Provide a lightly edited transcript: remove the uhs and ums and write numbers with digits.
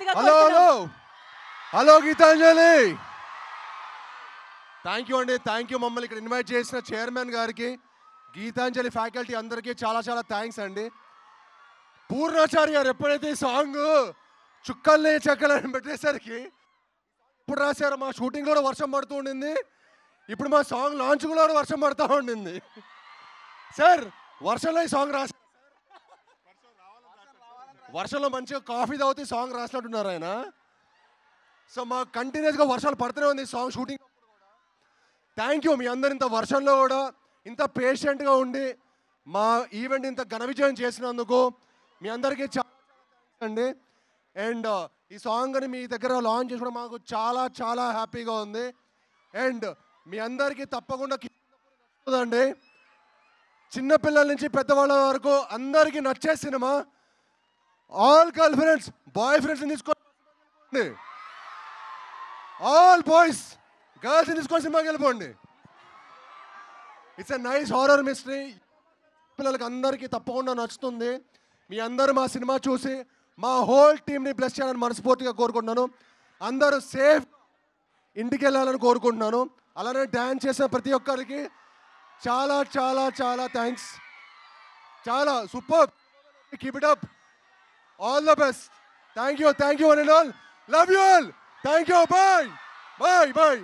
చేయాల్సిందిగా hello hello Geetanjali, thank you అండి. Thank you మమ్మల్ని ఇక్కడ ఇన్వైట్ చేసిన చైర్మన్ గారికి, గీతాంజలి ఫ్యాకల్టీ అందరికీ చాలా చాలా థ్యాంక్స్ అండి. పూర్ణాచారి గారు ఎప్పుడైతే ఈ సాంగ్ చుక్కల్ని చెక్కలని పెట్టేసరికి ఇప్పుడు రాశారు. మా షూటింగ్ కూడా వర్షం పడుతూ ఉండింది, ఇప్పుడు మా సాంగ్ లాంచ్ కూడా వర్షం పడుతూ ఉండింది. సార్ వర్షంలో ఈ సాంగ్ రాశారు, వర్షంలో మంచిగా కాఫీ తాగుతూ సాంగ్ రాసినట్టున్నారు ఆయన. సో మాకు కంటిన్యూస్గా వర్షాలు పడుతూనే ఉంది సాంగ్ షూటింగ్. థ్యాంక్ యూ మీ అందరు ఇంత వర్షంలో కూడా ఇంత పేషెంట్గా ఉండి మా ఈవెంట్ ఇంత ఘన విజయం చేసినందుకు మీ అందరికీ చాలా అండి. అండ్ ఈ సాంగ్ని మీ దగ్గర లాంచ్ చేసుకోవడం మాకు చాలా చాలా హ్యాపీగా ఉంది. అండ్ మీ అందరికీ తప్పకుండా నచ్చుతుందండి. చిన్నపిల్లల నుంచి పెద్దవాళ్ళ వరకు అందరికీ నచ్చే సినిమా. ఆల్ గర్ల్ ఫ్రెండ్స్ బాయ్ ఫ్రెండ్స్ని తీసుకోండి, ఆల్ బాయ్స్ గర్ల్స్ని తీసుకొని సినిమాకి వెళ్ళిపోండి. It's a nice horror mystery. పిల్లలకి అందరికీ తప్పకుండా నచ్చుతుంది. మీ అందరూ మా సినిమా చూసి మా హోల్ టీమ్ని బ్లెస్ చేయాలని మనస్ఫూర్తిగా కోరుకుంటున్నాను. అందరూ సేఫ్ ఇంటికి వెళ్ళాలని కోరుకుంటున్నాను. అలానే డ్యాన్స్ చేసిన ప్రతి ఒక్కరికి చాలా చాలా చాలా థ్యాంక్స్. చాలా super, keep it up, all the best. Thank you one and all, love you all, thank you, bye bye bye.